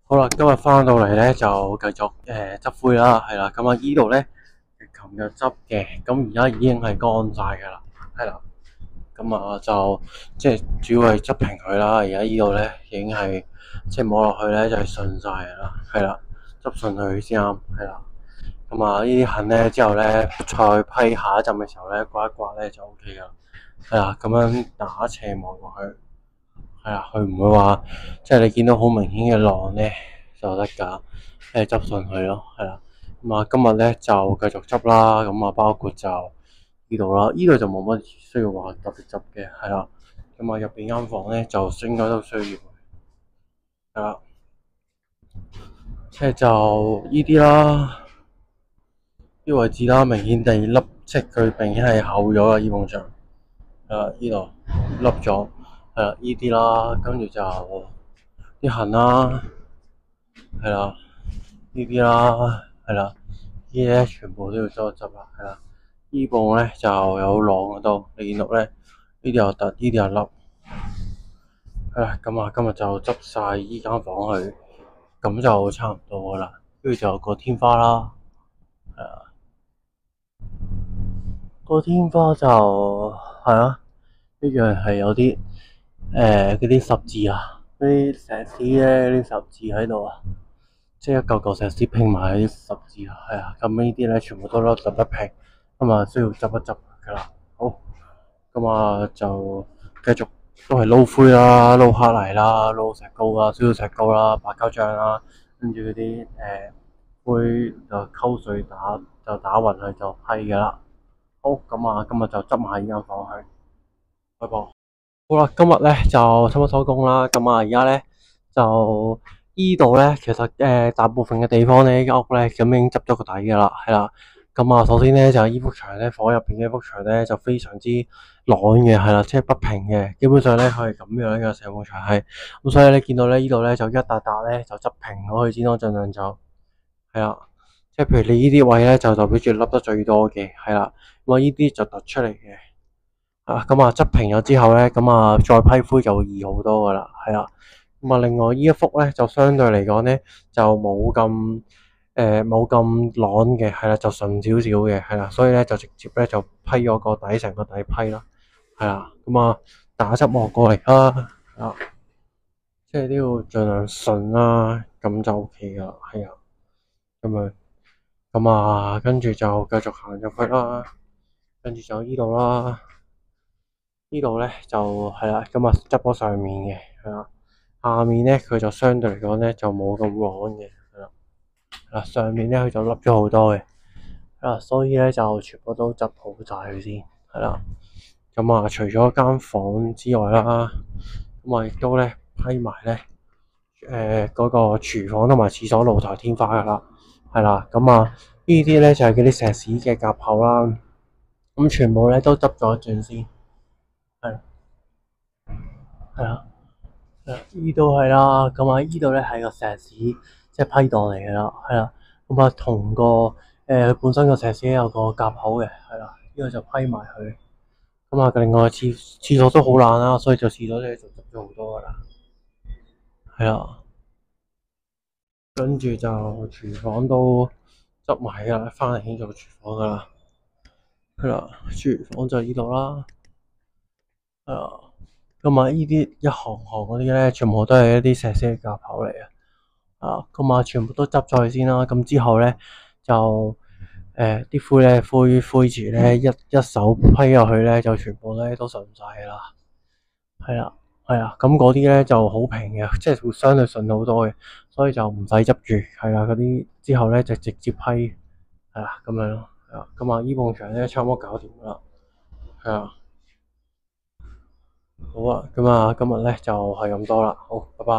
好啦，今日翻到嚟咧就繼續執灰啦，係啦，咁啊依度咧琴日執嘅，咁而家已經係乾晒噶啦，係啦，咁啊就即係主要係執平佢啦，而家依度咧已經係即係摸落去咧就係順晒噶啦，係啦，執順佢先啱，係啦，咁啊呢啲痕咧之後咧再批下一浸嘅時候咧刮一刮咧就 O K 噶啦，係啦，咁樣打斜望過去。係啊，佢唔會話即係你見到好明顯嘅浪咧就得㗎，執順佢咯，係啦。咁啊，今日咧就繼續執啦，咁啊包括就呢度啦，呢度就冇乜需要話特別執嘅，係啦。咁啊入邊間房咧就應該都需要，係啦。即係就呢啲啦，呢個位置啦，明顯地凹，即係佢明顯係厚咗啦，呢埲牆。呢度凹咗，係啦，呢啲啦，跟住就啲痕啦。係啦，呢啲啦，係啦，呢啲咧全部都要執一執啦，係啦。呢部咧就有浪嗰度，你見到咧呢啲又凸，呢啲又凹。係啦，咁啊，今日就執晒依間房去，咁就差唔多噶啦。跟住就有個天花啦，係啊，個天花就係啊，一樣係有啲嗰啲十字啊，嗰啲石屎咧，啲十字喺度啊。即係一嚿嚿石屎拼埋啲十字啊，係啊，咁呢啲咧全部都凹凸不平，咁啊需要執一執噶啦。好，咁啊就繼續都係撈灰啦、撈黑泥啦、撈石膏啦、燒石膏啦、白膠漿啦，跟住嗰啲灰就溝水打勻佢就批噶啦。好，咁啊今日就執埋呢間房去，拜拜。好啦，今日咧就差唔多收工啦，咁啊而家咧就。依度咧，其實大部分嘅地方咧，間屋咧咁已經執咗個底噶啦，係啦。咁啊，首先咧就係依幅牆咧，房入邊嘅幅牆咧就非常之攣嘅，係啦，即係不平嘅。基本上咧佢係咁樣嘅成埲牆係，咁所以你見到咧依度咧就一笪笪咧就執平咗去先咯，盡量就係啦。即係譬如你呢啲位咧就代表住凹得最多嘅，係啦。咁啊呢啲就突出嚟嘅，咁啊執平咗之後咧，咁啊再批灰就會易好多噶啦，係啦。咁啊，另外呢一幅咧就相對嚟講咧就冇咁攣嘅，係啦，就順少少嘅，係啦，所以咧就直接咧就批咗個底，成個底批啦，係啦，咁啊打側望過嚟啦，啊，即係都要盡量順啦，咁就 OK 噶啦，係啊，咁樣，咁啊跟住就繼續行入去啦，跟住就呢度啦，呢度咧就係啦，咁啊執咗上面嘅，係啦。下面咧佢就相對嚟講咧就冇咁攣嘅，係啦，嗱上面咧佢就凹咗好多嘅，所以咧就全部都執好晒佢先，係啦，咁啊除咗間房之外啦，咁啊亦都咧批埋咧嗰個廚房同埋廁所露台天花噶啦，係啦，咁啊呢啲咧就係嗰啲石屎嘅夾口啦，咁全部咧都執咗一轉先，係啦。呢度係啦，咁啊呢度咧係個石屎，即係批檔嚟噶啦，係啦，咁啊同個本身個石屎有個夾口嘅，係啦，呢個就批埋佢，咁啊另外廁所都好爛啦，所以就廁所咧就執咗好多噶啦，係啦，跟住就廚房都執埋噶啦，翻嚟先做廚房噶啦，係啦，廚房就呢度啦，係啦。咁啊，呢啲一行行嗰啲咧，全部都係一啲石屎嘅夾口嚟嘅，咁啊，全部都執咗去先啦。咁之後咧就啲灰咧灰池咧一手批入去咧，就全部咧都順晒噶啦。係啦，係啊，咁嗰啲咧就好平嘅，即係會相對順好多嘅，所以就唔使執住。係啦，嗰啲之後咧就直接批，係啦，咁樣咯。係啊，咁啊，呢埲牆咧差唔多搞掂啦。係啊。好啊，咁啊，今日咧就係咁多啦，好，拜拜。